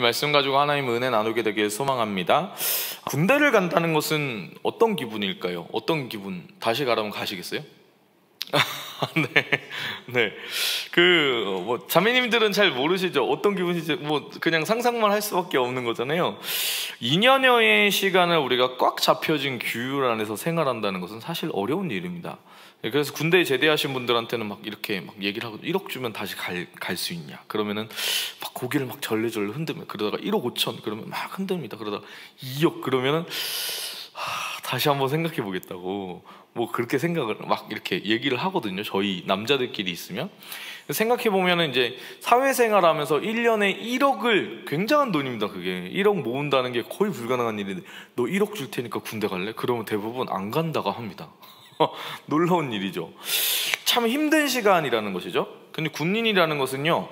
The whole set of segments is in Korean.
말씀 가지고 하나님의 은혜 나누게 되길 소망합니다. 군대를 간다는 것은 어떤 기분일까요? 어떤 기분? 다시 가라면 가시겠어요? 네. 자매님들은 잘 모르시죠? 어떤 기분인지 그냥 상상만 할 수밖에 없는 거잖아요. 2년여의 시간을 우리가 꽉 잡혀진 규율 안에서 생활한다는 것은 사실 어려운 일입니다. 그래서 군대에 제대하신 분들한테는 막 이렇게 막 얘기를 하고 1억 주면 다시 갈 수 있냐? 그러면은 막 고개를 막 절레절레 흔들며 그러다가 1억 5천 그러면 막 흔듭니다. 그러다가 2억 그러면은 다시 한번 생각해 보겠다고 그렇게 생각을 막 이렇게 얘기를 하거든요. 저희 남자들끼리 있으면 생각해 보면은 이제 사회생활하면서 1년에 1억을 굉장한 돈입니다. 그게 1억 모은다는 게 거의 불가능한 일인데 너 1억 줄 테니까 군대 갈래? 그러면 대부분 안 간다고 합니다. 놀라운 일이죠. 참 힘든 시간이라는 것이죠. 근데 군인이라는 것은요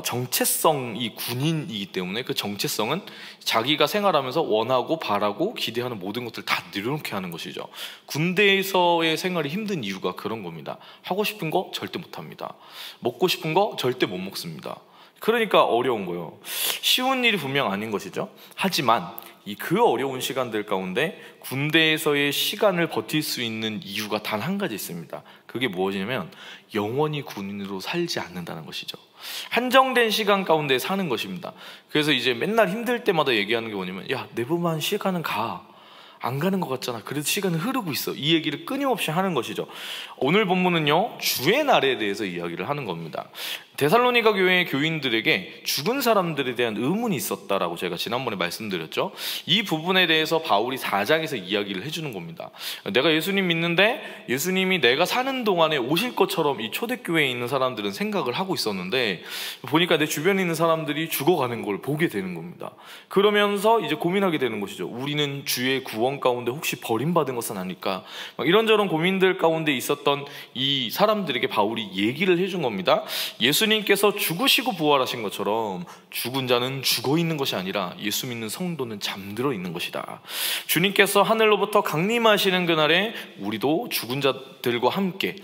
정체성이 군인이기 때문에 그 정체성은 자기가 생활하면서 원하고 바라고 기대하는 모든 것들을 다 내려놓게 하는 것이죠. 군대에서의 생활이 힘든 이유가 그런 겁니다. 하고 싶은 거 절대 못합니다. 먹고 싶은 거 절대 못 먹습니다. 그러니까 어려운 거예요. 쉬운 일이 분명 아닌 것이죠. 하지만 그 어려운 시간들 가운데 군대에서의 시간을 버틸 수 있는 이유가 단 한 가지 있습니다. 그게 무엇이냐면 영원히 군인으로 살지 않는다는 것이죠. 한정된 시간 가운데 사는 것입니다. 그래서 이제 맨날 힘들 때마다 얘기하는 게 뭐냐면 야, 내보면 시간은 안 가는 것 같잖아. 그래도 시간은 흐르고 있어. 이 얘기를 끊임없이 하는 것이죠. 오늘 본문은요 주의 날에 대해서 이야기를 하는 겁니다. 데살로니가 교회의 교인들에게 죽은 사람들에 대한 의문이 있었다라고 제가 지난번에 말씀드렸죠. 이 부분에 대해서 바울이 4장에서 이야기를 해주는 겁니다. 내가 예수님 믿는데 예수님이 내가 사는 동안에 오실 것처럼 이 초대교회에 있는 사람들은 생각을 하고 있었는데 보니까 내 주변에 있는 사람들이 죽어가는 걸 보게 되는 겁니다. 그러면서 이제 고민하게 되는 것이죠. 우리는 주의 구원 가운데 혹시 버림받은 것은 아닐까? 이런저런 고민들 가운데 있었던 이 사람들에게 바울이 얘기를 해준 겁니다. 예수님께서 죽으시고 부활하신 것처럼 죽은 자는 죽어 있는 것이 아니라 예수 믿는 성도는 잠들어 있는 것이다. 주님께서 하늘로부터 강림하시는 그날에 우리도 죽은 자들과 함께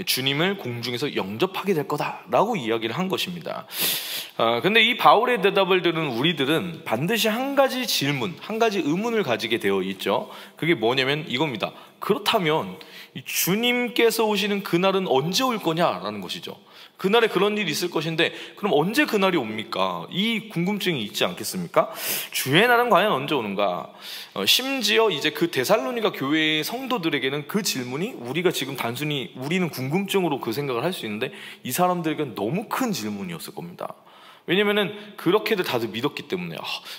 주님을 공중에서 영접하게 될 거다라고 이야기를 한 것입니다. 근데 이 바울의 대답을 들은 우리들은 반드시 한 가지 질문, 한 가지 의문을 가지게 되어 있죠. 그게 뭐냐면 이겁니다. 그렇다면 주님께서 오시는 그날은 언제 올 거냐라는 것이죠. 그날에 그런 일이 있을 것인데 그럼 언제 그날이 옵니까? 이 궁금증이 있지 않겠습니까? 주의 날은 과연 언제 오는가? 심지어 이제 그 데살로니가 교회의 성도들에게는 그 질문이 우리가 지금 단순히 우리는 궁금증으로 그 생각을 할 수 있는데 이 사람들에게는 너무 큰 질문이었을 겁니다. 왜냐면은 그렇게들 다들 믿었기 때문에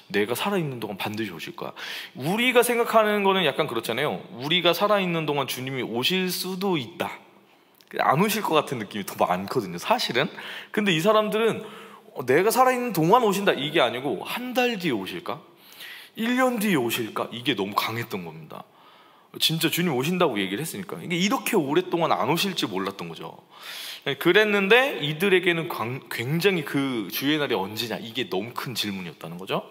내가 살아있는 동안 반드시 오실 거야. 우리가 생각하는 거는 약간 그렇잖아요. 우리가 살아있는 동안 주님이 오실 수도 있다. 안 오실 것 같은 느낌이 더 많거든요 사실은. 근데 이 사람들은 내가 살아있는 동안 오신다 이게 아니고 한 달 뒤에 오실까? 1년 뒤에 오실까? 이게 너무 강했던 겁니다. 진짜 주님 오신다고 얘기를 했으니까 이게 이렇게 오랫동안 안 오실지 몰랐던 거죠. 그랬는데 이들에게는 굉장히 그 주의 날이 언제냐 이게 너무 큰 질문이었다는 거죠.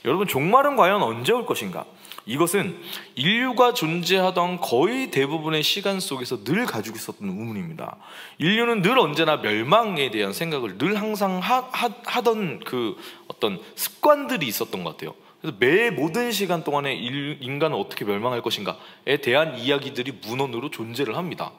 여러분 종말은 과연 언제 올 것인가? 이것은 인류가 존재하던 거의 대부분의 시간 속에서 늘 가지고 있었던 의문입니다. 인류는 늘 언제나 멸망에 대한 생각을 늘 항상 하던 그 어떤 습관들이 있었던 것 같아요. 그래서 매 모든 시간 동안에 인간은 어떻게 멸망할 것인가에 대한 이야기들이 문헌으로 존재를 합니다.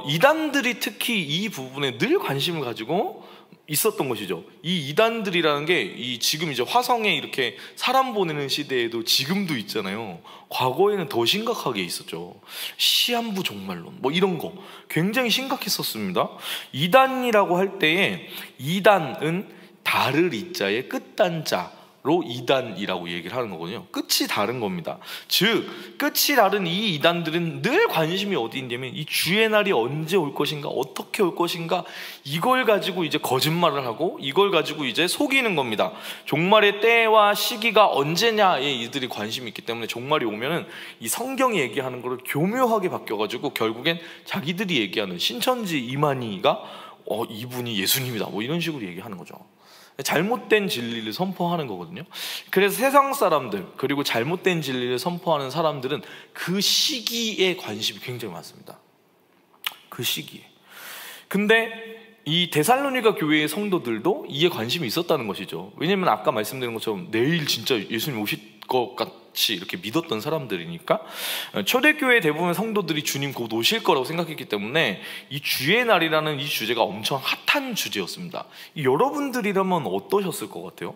이단들이 특히 이 부분에 늘 관심을 가지고 있었던 것이죠. 이 이단들이라는 게 지금 이제 화성에 이렇게 사람 보내는 시대에도 지금도 있잖아요. 과거에는 더 심각하게 있었죠. 시한부 종말론 이런 거 굉장히 심각했었습니다. 이단이라고 할 때에 이단은 다를 이자의 끝단자 로 이단이라고 얘기를 하는 거거든요. 끝이 다른 겁니다. 즉 끝이 다른 이 이단들은 늘 관심이 어디 있냐면 이 주의 날이 언제 올 것인가, 어떻게 올 것인가, 이걸 가지고 이제 거짓말을 하고 이걸 가지고 이제 속이는 겁니다. 종말의 때와 시기가 언제냐에 이들이 관심이 있기 때문에 종말이 오면은 이 성경이 얘기하는 거를 교묘하게 바뀌어가지고 결국엔 자기들이 얘기하는 신천지 이만희가 이분이 예수님이다 이런 식으로 얘기하는 거죠. 잘못된 진리를 선포하는 거거든요. 그래서 세상 사람들 그리고 잘못된 진리를 선포하는 사람들은 그 시기에 관심이 굉장히 많습니다. 그 시기에. 근데 이 데살로니가 교회의 성도들도 이에 관심이 있었다는 것이죠. 왜냐하면 아까 말씀드린 것처럼 내일 진짜 예수님 오실 것 같이 이렇게 믿었던 사람들이니까, 초대교회 대부분의 성도들이 주님 곧 오실 거라고 생각했기 때문에 이 주의 날이라는 이 주제가 엄청 핫한 주제였습니다. 여러분들이라면 어떠셨을 것 같아요?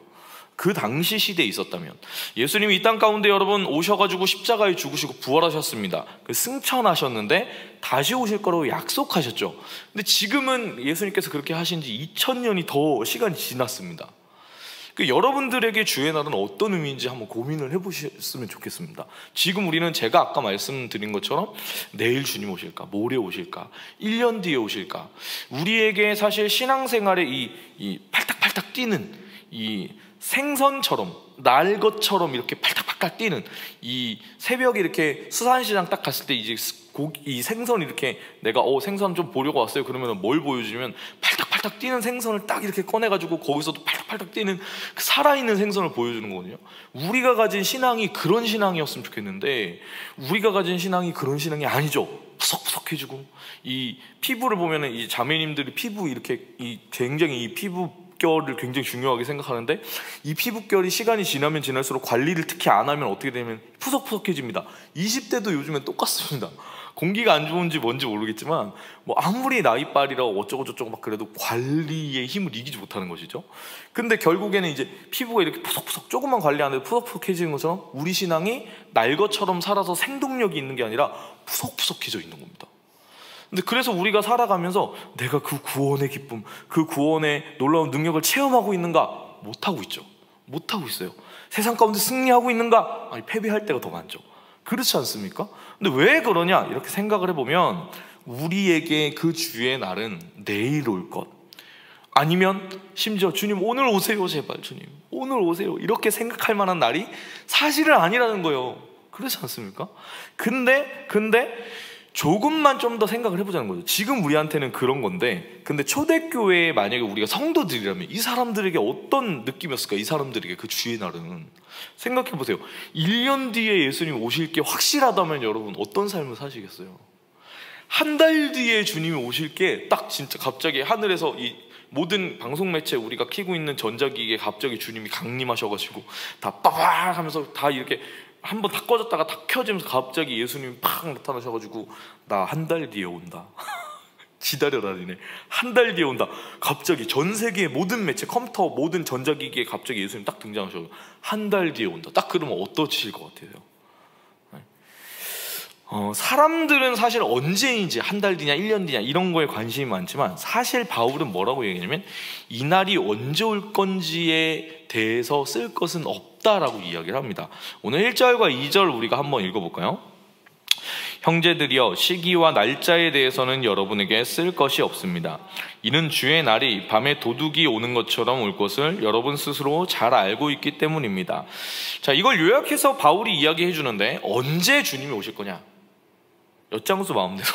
그 당시 시대에 있었다면. 예수님이 이 땅 가운데 여러분 오셔가지고 십자가에 죽으시고 부활하셨습니다. 승천하셨는데 다시 오실 거라고 약속하셨죠. 근데 지금은 예수님께서 그렇게 하신 지 2000년이 더 시간이 지났습니다. 여러분들에게 주의 날은 어떤 의미인지 한번 고민을 해보셨으면 좋겠습니다. 지금 우리는 제가 아까 말씀드린 것처럼 내일 주님 오실까, 모레 오실까, 1년 뒤에 오실까, 우리에게 사실 신앙생활에 이 팔딱팔딱 뛰는 이 생선처럼, 날 것처럼 이렇게 팔딱팔딱 뛰는, 이 새벽에 이렇게 수산시장 딱 갔을 때 이제 이 생선 이렇게 내가 생선 좀 보려고 왔어요 그러면 뭘 보여주면 팔딱팔딱 뛰는 생선을 딱 이렇게 꺼내가지고 거기서도 팔딱팔딱 뛰는 그 살아있는 생선을 보여주는 거거든요. 우리가 가진 신앙이 그런 신앙이었으면 좋겠는데 우리가 가진 신앙이 그런 신앙이 아니죠. 푸석푸석해지고, 이 피부를 보면은 이 자매님들이 피부 이렇게 굉장히 이 피부결을 굉장히 중요하게 생각하는데, 이 피부결이 시간이 지나면 지날수록 관리를 특히 안 하면 어떻게 되면 푸석푸석해집니다. 20대도 요즘엔 똑같습니다. 공기가 안 좋은지 뭔지 모르겠지만 뭐 아무리 나이빨이라고 어쩌고저쩌고 막 그래도 관리의 힘을 이기지 못하는 것이죠. 근데 결국에는 이제 피부가 이렇게 푸석푸석, 조금만 관리 안 해도 푸석푸석해지는 것처럼 우리 신앙이 날 것처럼 살아서 생동력이 있는 게 아니라 푸석푸석해져 있는 겁니다. 근데 그래서 우리가 살아가면서 내가 그 구원의 기쁨, 그 구원의 놀라운 능력을 체험하고 있는가? 못하고 있죠. 못하고 있어요. 세상 가운데 승리하고 있는가? 아니, 패배할 때가 더 많죠. 그렇지 않습니까? 근데 왜 그러냐? 이렇게 생각을 해보면 우리에게 그 주의 날은 내일 올 것, 아니면 심지어 주님 오늘 오세요, 제발 주님 오늘 오세요, 이렇게 생각할 만한 날이 사실은 아니라는 거예요. 그렇지 않습니까? 근데 조금만 좀 더 생각을 해보자는 거죠. 지금 우리한테는 그런 건데, 근데 초대교회에 만약에 우리가 성도들이라면 이 사람들에게 어떤 느낌이었을까? 이 사람들에게 그 주의 날은 생각해보세요. 1년 뒤에 예수님 오실 게 확실하다면 여러분 어떤 삶을 사시겠어요? 한 달 뒤에 주님이 오실 게 딱 진짜 갑자기 하늘에서 이 모든 방송 매체 우리가 켜고 있는 전자기기에 갑자기 주님이 강림하셔가지고 다 빠박 하면서 다 이렇게 한번 다 꺼졌다가 다 켜지면서 갑자기 예수님이 팍 나타나셔가지고 나 한 달 뒤에 온다. 기다려라니네. 한 달 뒤에 온다. 갑자기 전 세계의 모든 매체, 컴퓨터, 모든 전자기기에 갑자기 예수님 딱 등장하셔서 한 달 뒤에 온다. 딱 그러면 어떠실 것 같아요? 사람들은 사실 언제인지, 한 달 뒤냐 1년 뒤냐 이런 거에 관심이 많지만 사실 바울은 뭐라고 얘기하냐면 이 날이 언제 올 건지에 대해서 쓸 것은 없다라고 이야기를 합니다. 오늘 1절과 2절 우리가 한번 읽어볼까요? 형제들이여, 시기와 날짜에 대해서는 여러분에게 쓸 것이 없습니다. 이는 주의 날이 밤에 도둑이 오는 것처럼 올 것을 여러분 스스로 잘 알고 있기 때문입니다. 자, 이걸 요약해서 바울이 이야기해 주는데 언제 주님이 오실 거냐? 엿장수 마음대로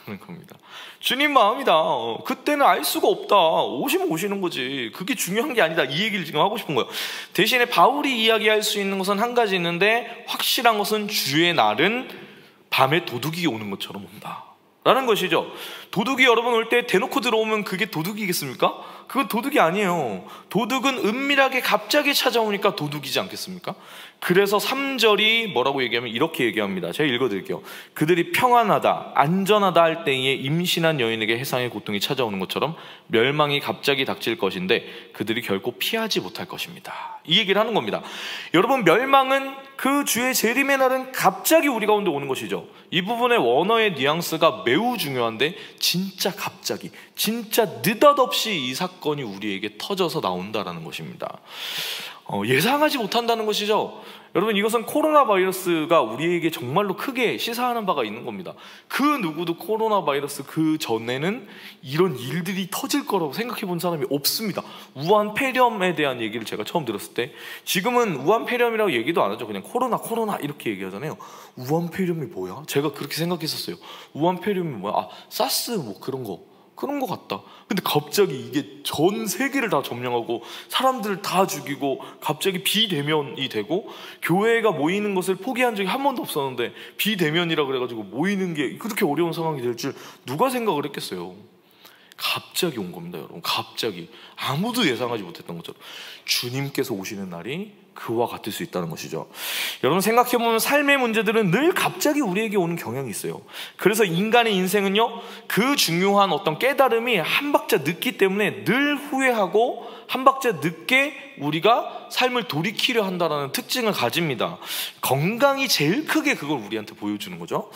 하는 겁니다. 주님 마음이다. 그때는 알 수가 없다. 오시면 오시는 거지. 그게 중요한 게 아니다. 이 얘기를 지금 하고 싶은 거예요. 대신에 바울이 이야기할 수 있는 것은 한 가지 있는데, 확실한 것은 주의 날은 밤에 도둑이 오는 것처럼 온다 라는 것이죠. 도둑이 여러분 올 때 대놓고 들어오면 그게 도둑이겠습니까? 그건 도둑이 아니에요. 도둑은 은밀하게 갑자기 찾아오니까 도둑이지 않겠습니까? 그래서 3절이 뭐라고 얘기하면 이렇게 얘기합니다. 제가 읽어드릴게요. 그들이 평안하다, 안전하다 할 때에 임신한 여인에게 해상의 고통이 찾아오는 것처럼 멸망이 갑자기 닥칠 것인데 그들이 결코 피하지 못할 것입니다. 이 얘기를 하는 겁니다. 여러분, 멸망은 그 주의 재림의 날은 갑자기 우리 가운데 오는 것이죠. 이 부분의 원어의 뉘앙스가 매우 중요한데, 진짜 갑자기, 진짜 느닷없이 이 사건이 우리에게 터져서 나온다라는 것입니다. 예상하지 못한다는 것이죠. 여러분, 이것은 코로나 바이러스가 우리에게 정말로 크게 시사하는 바가 있는 겁니다. 그 누구도 코로나 바이러스 그 전에는 이런 일들이 터질 거라고 생각해 본 사람이 없습니다. 우한 폐렴에 대한 얘기를 제가 처음 들었을 때, 지금은 우한 폐렴이라고 얘기도 안 하죠. 그냥 코로나 이렇게 얘기하잖아요. 우한 폐렴이 뭐야? 제가 그렇게 생각했었어요. 우한 폐렴이 뭐야? 아, 사스 뭐 그런 거 같다. 근데 갑자기 이게 전 세계를 다 점령하고 사람들을 다 죽이고 갑자기 비대면이 되고, 교회가 모이는 것을 포기한 적이 한 번도 없었는데 비대면이라 그래가지고 모이는 게 그렇게 어려운 상황이 될 줄 누가 생각을 했겠어요. 갑자기 온 겁니다, 여러분. 갑자기 아무도 예상하지 못했던 것처럼 주님께서 오시는 날이 그와 같을 수 있다는 것이죠. 여러분, 생각해보면 삶의 문제들은 늘 갑자기 우리에게 오는 경향이 있어요. 그래서 인간의 인생은요, 그 중요한 어떤 깨달음이 한 박자 늦기 때문에 늘 후회하고 한 박자 늦게 우리가 삶을 돌이키려 한다는 특징을 가집니다. 건강이 제일 크게 그걸 우리한테 보여주는 거죠.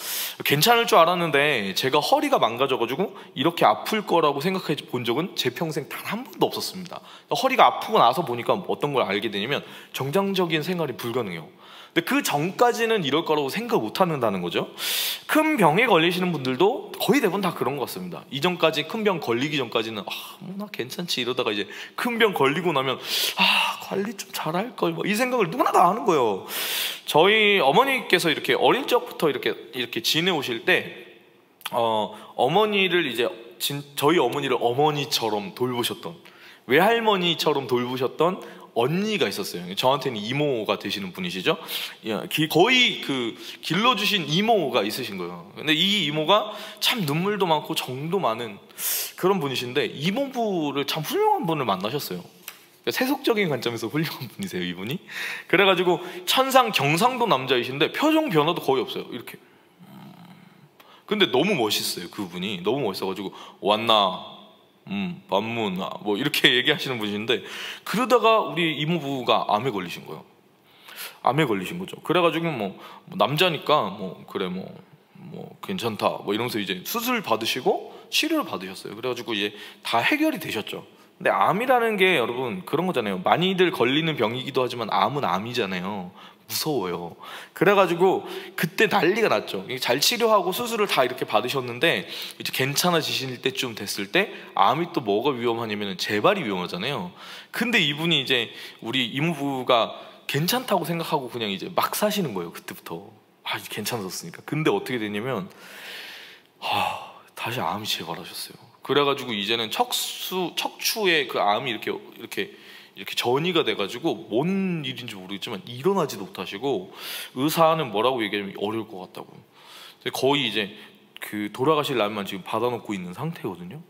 괜찮을 줄 알았는데 제가 허리가 망가져가지고 이렇게 아플 거라고 생각해 본 적은 제 평생 단 한 번도 없었습니다. 허리가 아프고 나서 보니까 어떤 걸 알게 되냐면 정상적인 생활이 불가능해요. 근데 그 전까지는 이럴 거라고 생각 못 한다는 거죠. 큰 병에 걸리시는 분들도 거의 대부분 다 그런 것 같습니다. 이전까지 큰 병 걸리기 전까지는 뭐 나 괜찮지 이러다가 이제 큰 병 걸리고 나면 관리 좀 잘할 걸, 이 생각을 누구나 다 하는 거예요. 저희 어머니께서 이렇게 어릴 적부터 이렇게 지내오실 때 어머니를 이제 저희 어머니를 어머니처럼 돌보셨던, 외할머니처럼 돌보셨던 언니가 있었어요. 저한테는 이모가 되시는 분이시죠. 거의 그 길러주신 이모가 있으신 거예요. 근데 이 이모가 참 눈물도 많고 정도 많은 그런 분이신데 이모부를 참 훌륭한 분을 만나셨어요. 세속적인 관점에서 훌륭한 분이세요, 이분이. 그래가지고 천상 경상도 남자이신데 표정 변화도 거의 없어요. 이렇게. 근데 너무 멋있어요. 그분이 너무 멋있어가지고 왔나 반문 뭐 이렇게 얘기하시는 분이신데, 그러다가 우리 이모부가 암에 걸리신 거예요. 암에 걸리신 거죠. 그래가지고 뭐 남자니까 그래 뭐 괜찮다 뭐 이러면서 이제 수술 받으시고 치료를 받으셨어요. 그래가지고 이제 다 해결이 되셨죠. 근데 암이라는 게 여러분 그런 거잖아요. 많이들 걸리는 병이기도 하지만 암은 암이잖아요. 무서워요. 그래가지고 그때 난리가 났죠. 잘 치료하고 수술을 다 이렇게 받으셨는데 이제 괜찮아지실 때쯤 됐을 때 암이 또 뭐가 위험하냐면 재발이 위험하잖아요. 근데 이분이 이제 우리 이모부가 괜찮다고 생각하고 그냥 이제 막 사시는 거예요. 그때부터 이제 괜찮아졌으니까. 근데 어떻게 됐냐면 다시 암이 재발하셨어요. 그래가지고 이제는 척추에 그 암이 이렇게 전이가 돼가지고 뭔 일인지 모르겠지만 일어나지도 못하시고 의사는 뭐라고 얘기하면 어려울 것 같다고. 거의 이제 그 돌아가실 날만 지금 받아놓고 있는 상태거든요.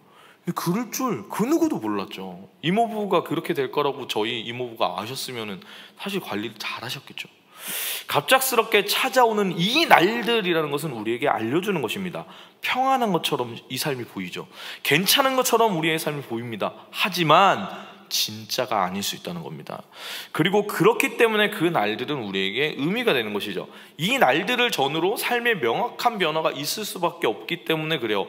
그럴 줄 그 누구도 몰랐죠. 이모부가 그렇게 될 거라고 저희 이모부가 아셨으면은 사실 관리를 잘 하셨겠죠. 갑작스럽게 찾아오는 이 날들이라는 것은 우리에게 알려주는 것입니다. 평안한 것처럼 이 삶이 보이죠. 괜찮은 것처럼 우리의 삶이 보입니다. 하지만 진짜가 아닐 수 있다는 겁니다. 그리고 그렇기 때문에 그 날들은 우리에게 의미가 되는 것이죠. 이 날들을 전후로 삶의 명확한 변화가 있을 수밖에 없기 때문에 그래요.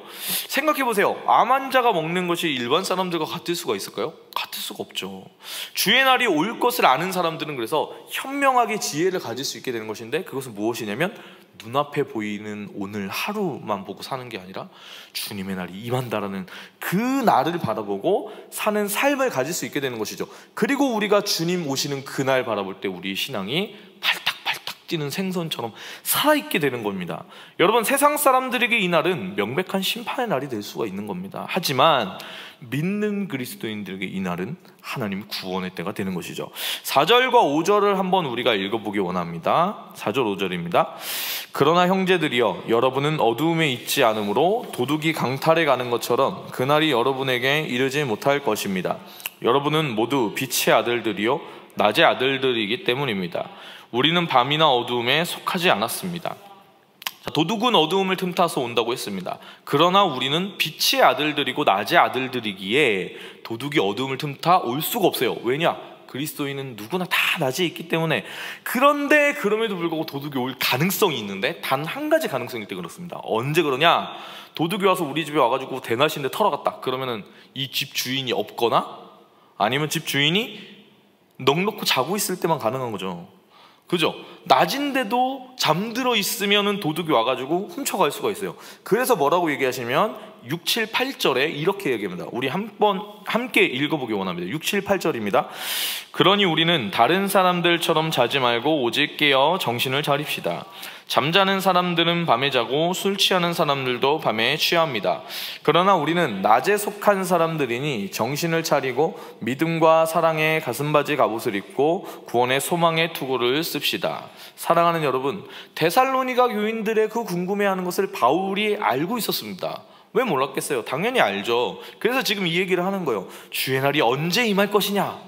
생각해보세요. 암 환자가 먹는 것이 일반 사람들과 같을 수가 있을까요? 같을 수가 없죠. 주의 날이 올 것을 아는 사람들은 그래서 현명하게 지혜를 가질 수 있게 되는 것인데, 그것은 무엇이냐면 눈앞에 보이는 오늘 하루만 보고 사는 게 아니라 주님의 날이 임한다라는 그 날을 바라보고 사는 삶을 가질 수 있게 되는 것이죠. 그리고 우리가 주님 오시는 그날 바라볼 때 우리의 신앙이 팔딱팔딱 뛰는 생선처럼 살아있게 되는 겁니다. 여러분, 세상 사람들에게 이 날은 명백한 심판의 날이 될 수가 있는 겁니다. 하지만 믿는 그리스도인들에게 이 날은 하나님의 구원의 때가 되는 것이죠. 4절과 5절을 한번 우리가 읽어보기 원합니다. 4절 5절입니다. 그러나 형제들이여, 여러분은 어두움에 있지 않으므로 도둑이 강탈해 가는 것처럼 그날이 여러분에게 이르지 못할 것입니다. 여러분은 모두 빛의 아들들이요 낮의 아들들이기 때문입니다. 우리는 밤이나 어두움에 속하지 않았습니다. 도둑은 어두움을 틈타서 온다고 했습니다. 그러나 우리는 빛의 아들들이고 낮의 아들들이기에 도둑이 어두움을 틈타 올 수가 없어요. 왜냐? 그리스도인은 누구나 다 낮에 있기 때문에. 그런데 그럼에도 불구하고 도둑이 올 가능성이 있는데 단 한 가지 가능성일 때 그렇습니다. 언제 그러냐? 도둑이 와서 우리 집에 와가지고 대낮인데 털어갔다. 그러면은 이 집 주인이 없거나 아니면 집 주인이 넉넉히 자고 있을 때만 가능한 거죠. 그죠? 낮인데도 잠들어 있으면은 도둑이 와가지고 훔쳐갈 수가 있어요. 그래서 뭐라고 얘기하시면 6, 7, 8절에 이렇게 얘기합니다. 우리 한번 함께 읽어보기 원합니다. 6, 7, 8절입니다. 그러니 우리는 다른 사람들처럼 자지 말고 오직 깨어 정신을 차립시다. 잠자는 사람들은 밤에 자고 술 취하는 사람들도 밤에 취합니다. 그러나 우리는 낮에 속한 사람들이니 정신을 차리고 믿음과 사랑의 가슴바지 갑옷을 입고 구원의 소망의 투구를 씁시다. 사랑하는 여러분, 데살로니가 교인들의 그 궁금해하는 것을 바울이 알고 있었습니다. 왜 몰랐겠어요? 당연히 알죠. 그래서 지금 이 얘기를 하는 거예요. 주의 날이 언제 임할 것이냐?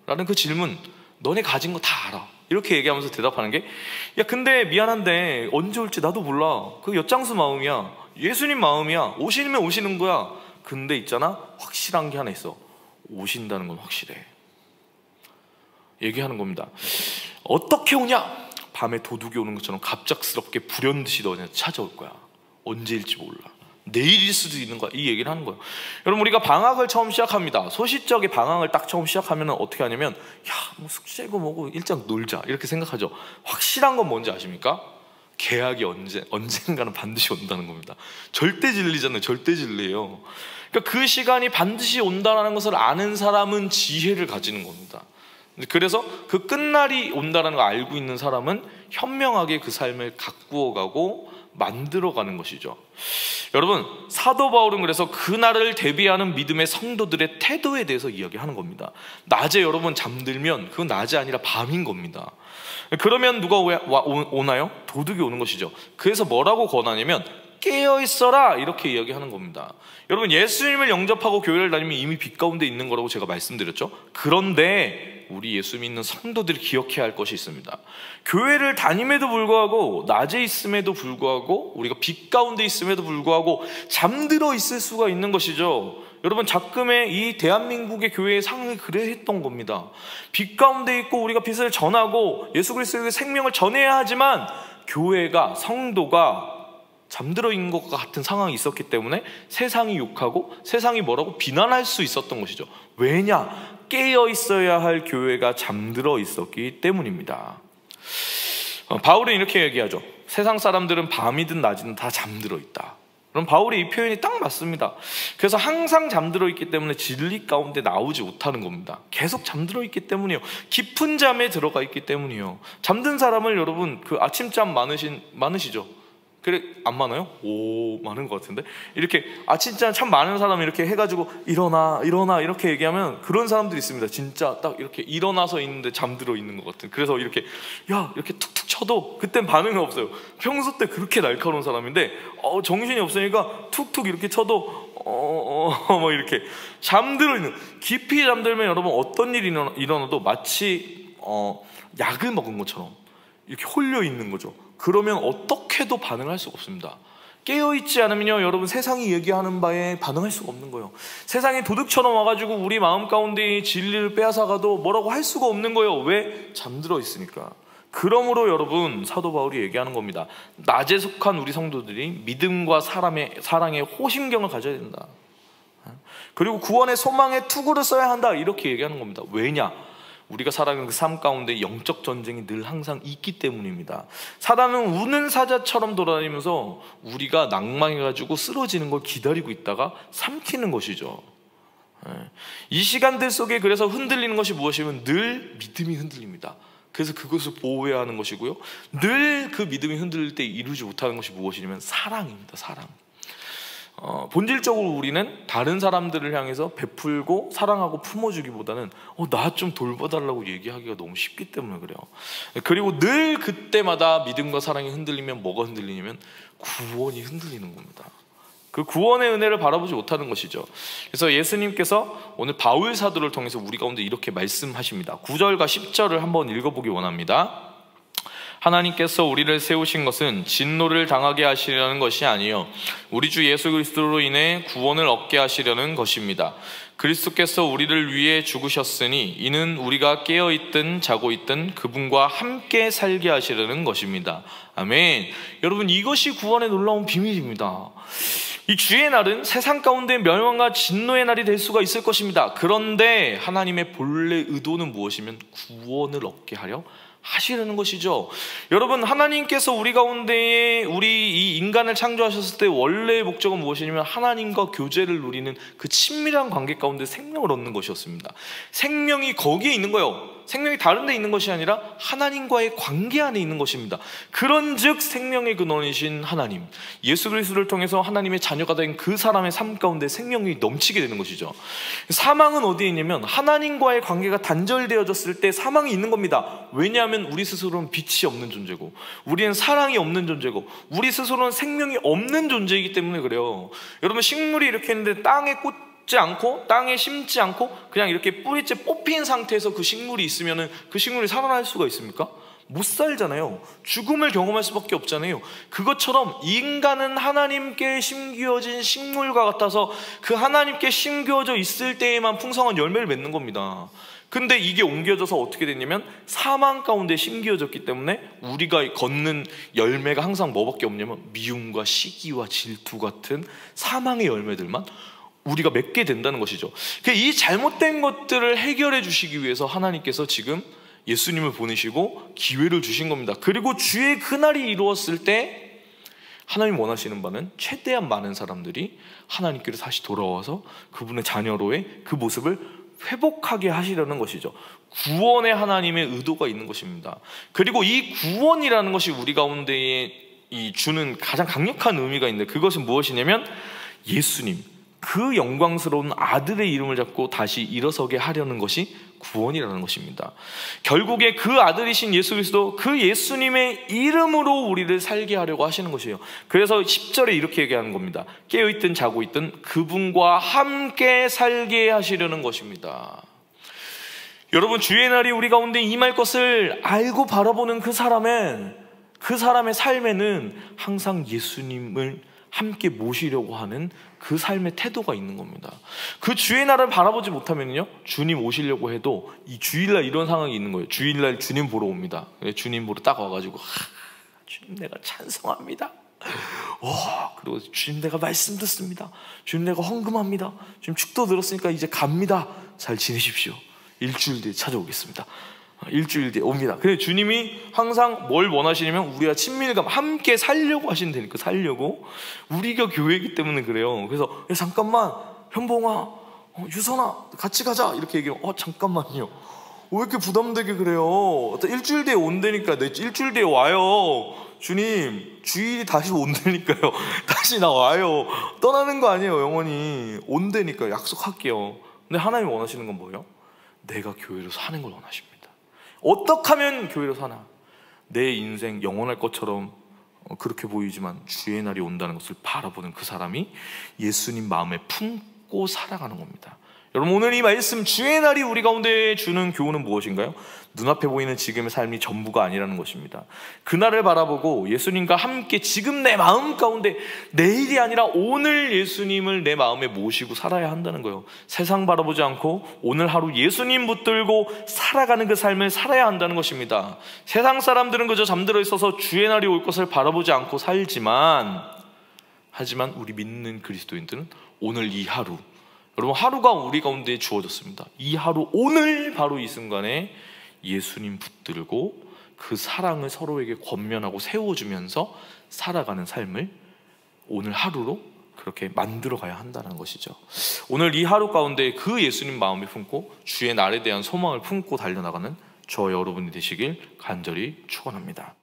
라는 그 질문, 너네 가진 거 다 알아. 이렇게 얘기하면서 대답하는 게, 야 근데 미안한데 언제 올지 나도 몰라. 그 엿장수 마음이야. 예수님 마음이야. 오시면 오시는 거야. 근데 있잖아, 확실한 게 하나 있어. 오신다는 건 확실해. 얘기하는 겁니다. 어떻게 오냐? 밤에 도둑이 오는 것처럼 갑작스럽게 불현듯이 너네 찾아올 거야. 언제일지 몰라. 내일일 수도 있는 거야. 이 얘기를 하는 거예요. 여러분, 우리가 방학을 처음 시작합니다. 소시적인 방학을 딱 처음 시작하면 어떻게 하냐면, 야, 뭐 숙제고 뭐고 일단 놀자 이렇게 생각하죠. 확실한 건 뭔지 아십니까? 계약이 언젠가는 반드시 온다는 겁니다. 절대 진리잖아요. 절대 진리예요. 그러니까 그 시간이 반드시 온다는 것을 아는 사람은 지혜를 가지는 겁니다. 그래서 그 끝날이 온다는 걸 알고 있는 사람은 현명하게 그 삶을 가꾸어가고 만들어가는 것이죠. 여러분, 사도 바울은 그래서 그날을 대비하는 믿음의 성도들의 태도에 대해서 이야기하는 겁니다. 낮에 여러분 잠들면 그건 낮이 아니라 밤인 겁니다. 그러면 누가 오나요? 도둑이 오는 것이죠. 그래서 뭐라고 권하냐면 깨어있어라 이렇게 이야기하는 겁니다. 여러분, 예수님을 영접하고 교회를 다니면 이미 빛 가운데 있는 거라고 제가 말씀드렸죠. 그런데 우리 예수 믿는 성도들이 기억해야 할 것이 있습니다. 교회를 다님에도 불구하고, 낮에 있음에도 불구하고, 우리가 빛 가운데 있음에도 불구하고 잠들어 있을 수가 있는 것이죠. 여러분, 작금의 이 대한민국의 교회의 상을 그래 했던 겁니다. 빛 가운데 있고 우리가 빛을 전하고 예수 그리스도의 생명을 전해야 하지만, 교회가, 성도가 잠들어 있는 것과 같은 상황이 있었기 때문에 세상이 욕하고 세상이 뭐라고 비난할 수 있었던 것이죠. 왜냐? 깨어 있어야 할 교회가 잠들어 있었기 때문입니다. 바울은 이렇게 얘기하죠. 세상 사람들은 밤이든 낮이든 다 잠들어 있다. 그럼 바울의 이 표현이 딱 맞습니다. 그래서 항상 잠들어 있기 때문에 진리 가운데 나오지 못하는 겁니다. 계속 잠들어 있기 때문이에요. 깊은 잠에 들어가 있기 때문이에요. 잠든 사람을 여러분, 그 아침잠 많으시죠? 그래, 안 많아요? 오, 많은 것 같은데? 이렇게 아침잠 참 많은 사람이 이렇게 해가지고 일어나 이렇게 얘기하면 그런 사람들이 있습니다. 진짜 딱 이렇게 일어나서 있는데 잠들어 있는 것 같은. 그래서 이렇게 야 이렇게 툭툭 쳐도 그땐 반응이 없어요. 평소 때 그렇게 날카로운 사람인데 정신이 없으니까 툭툭 이렇게 쳐도 뭐 이렇게 잠들어 있는, 깊이 잠들면 여러분 어떤 일이 일어나도 마치 약을 먹은 것처럼 이렇게 홀려 있는 거죠. 그러면 어떻게도 반응할 수가 없습니다. 깨어있지 않으면요, 여러분, 세상이 얘기하는 바에 반응할 수가 없는 거예요. 세상이 도둑처럼 와가지고 우리 마음 가운데 진리를 빼앗아가도 뭐라고 할 수가 없는 거예요. 왜? 잠들어 있으니까. 그러므로 여러분, 사도 바울이 얘기하는 겁니다. 낮에 속한 우리 성도들이 믿음과 사랑의 호심경을 가져야 된다. 그리고 구원의 소망의 투구를 써야 한다. 이렇게 얘기하는 겁니다. 왜냐? 우리가 살아가는 그 삶 가운데 영적 전쟁이 늘 항상 있기 때문입니다. 사단은 우는 사자처럼 돌아다니면서 우리가 낭망해가지고 쓰러지는 걸 기다리고 있다가 삼키는 것이죠. 이 시간들 속에 그래서 흔들리는 것이 무엇이면 늘 믿음이 흔들립니다. 그래서 그것을 보호해야 하는 것이고요, 늘 그 믿음이 흔들릴 때 이루지 못하는 것이 무엇이냐면 사랑입니다. 사랑. 본질적으로 우리는 다른 사람들을 향해서 베풀고 사랑하고 품어주기보다는 나 좀 돌봐달라고 얘기하기가 너무 쉽기 때문에 그래요. 그리고 늘 그때마다 믿음과 사랑이 흔들리면 뭐가 흔들리냐면 구원이 흔들리는 겁니다. 그 구원의 은혜를 바라보지 못하는 것이죠. 그래서 예수님께서 오늘 바울 사도를 통해서 우리 가운데 이렇게 말씀하십니다. 9절과 10절을 한번 읽어보기 원합니다. 하나님께서 우리를 세우신 것은 진노를 당하게 하시려는 것이 아니요 우리 주 예수 그리스도로 인해 구원을 얻게 하시려는 것입니다. 그리스도께서 우리를 위해 죽으셨으니 이는 우리가 깨어있든 자고 있든 그분과 함께 살게 하시려는 것입니다. 아멘. 여러분, 이것이 구원의 놀라운 비밀입니다. 이 주의 날은 세상 가운데 멸망과 진노의 날이 될 수가 있을 것입니다. 그런데 하나님의 본래 의도는 무엇이면 구원을 얻게 하려 하시려는 것이죠. 여러분, 하나님께서 우리 가운데에 우리 이 인간을 창조하셨을 때 원래의 목적은 무엇이냐면 하나님과 교제를 누리는 그 친밀한 관계 가운데 생명을 얻는 것이었습니다. 생명이 거기에 있는 거예요. 생명이 다른 데 있는 것이 아니라 하나님과의 관계 안에 있는 것입니다. 그런즉 생명의 근원이신 하나님, 예수 그리스도를 통해서 하나님의 자녀가 된 그 사람의 삶 가운데 생명이 넘치게 되는 것이죠. 사망은 어디에 있냐면 하나님과의 관계가 단절되어졌을 때 사망이 있는 겁니다. 왜냐하면 우리 스스로는 빛이 없는 존재고, 우리는 사랑이 없는 존재고, 우리 스스로는 생명이 없는 존재이기 때문에 그래요. 여러분, 식물이 이렇게 있는데 땅에 꽂지 않고 땅에 심지 않고 그냥 이렇게 뿌리째 뽑힌 상태에서 그 식물이 있으면 그 식물이 살아날 수가 있습니까? 못 살잖아요. 죽음을 경험할 수밖에 없잖아요. 그것처럼 인간은 하나님께 심기어진 식물과 같아서 그 하나님께 심겨져 있을 때에만 풍성한 열매를 맺는 겁니다. 근데 이게 옮겨져서 어떻게 됐냐면 사망 가운데 심겨졌기 때문에 우리가 걷는 열매가 항상 뭐밖에 없냐면 미움과 시기와 질투 같은 사망의 열매들만 우리가 맺게 된다는 것이죠. 이 잘못된 것들을 해결해 주시기 위해서 하나님께서 지금 예수님을 보내시고 기회를 주신 겁니다. 그리고 주의 그날이 이루었을 때 하나님 원하시는 바는 최대한 많은 사람들이 하나님께로 다시 돌아와서 그분의 자녀로의 그 모습을 회복하게 하시려는 것이죠. 구원의 하나님의 의도가 있는 것입니다. 그리고 이 구원이라는 것이 우리 가운데에 주는 가장 강력한 의미가 있는데, 그것은 무엇이냐면 예수님, 그 영광스러운 아들의 이름을 잡고 다시 일어서게 하려는 것이 구원이라는 것입니다. 결국에 그 아들이신 예수 그리스도, 그 예수님의 이름으로 우리를 살게 하려고 하시는 것이에요. 그래서 10절에 이렇게 얘기하는 겁니다. 깨어있든 자고 있든 그분과 함께 살게 하시려는 것입니다. 여러분, 주의 날이 우리 가운데 임할 것을 알고 바라보는 그 사람의 삶에는 항상 예수님을 함께 모시려고 하는 그 삶의 태도가 있는 겁니다. 그 주의 날을 바라보지 못하면요, 주님 오시려고 해도 이 주일날 이런 상황이 있는 거예요. 주일날 주님 보러 옵니다. 주님 보러 딱 와가지고 주님 내가 찬송합니다. 그리고 주님 내가 말씀 듣습니다. 주님 내가 헌금합니다. 주님 축도 들었으니까 이제 갑니다. 잘 지내십시오. 일주일 뒤에 찾아오겠습니다. 일주일 뒤에 옵니다. 근데 주님이 항상 뭘 원하시냐면 우리가 친밀감 함께 살려고 하신다니까. 살려고. 우리가 교회이기 때문에 그래요. 그래서 잠깐만 현봉아, 유선아 같이 가자 이렇게 얘기하면 잠깐만요, 왜 이렇게 부담되게 그래요? 일주일 뒤에 온다니까. 일주일 뒤에 와요. 주님 주일이 다시 온다니까요. 다시 나 와요. 떠나는 거 아니에요. 영원히 온다니까. 약속할게요. 근데 하나님이 원하시는 건 뭐예요? 내가 교회로 사는 걸 원하십니다. 어떻게 하면 교회로 사나? 내 인생 영원할 것처럼 그렇게 보이지만 주의 날이 온다는 것을 바라보는 그 사람이 예수님 마음에 품고 살아가는 겁니다. 여러분, 오늘 이 말씀, 주의 날이 우리 가운데 주는 교훈은 무엇인가요? 눈앞에 보이는 지금의 삶이 전부가 아니라는 것입니다. 그날을 바라보고 예수님과 함께 지금 내 마음 가운데 내일이 아니라 오늘 예수님을 내 마음에 모시고 살아야 한다는 거예요. 세상 바라보지 않고 오늘 하루 예수님 붙들고 살아가는 그 삶을 살아야 한다는 것입니다. 세상 사람들은 그저 잠들어 있어서 주의 날이 올 것을 바라보지 않고 하지만 우리 믿는 그리스도인들은 오늘 이 하루, 여러분, 하루가 우리 가운데 주어졌습니다. 이 하루, 오늘 바로 이 순간에 예수님 붙들고 그 사랑을 서로에게 권면하고 세워주면서 살아가는 삶을 오늘 하루로 그렇게 만들어 가야 한다는 것이죠. 오늘 이 하루 가운데 그 예수님 마음을 품고 주의 날에 대한 소망을 품고 달려나가는 저 여러분이 되시길 간절히 축원합니다.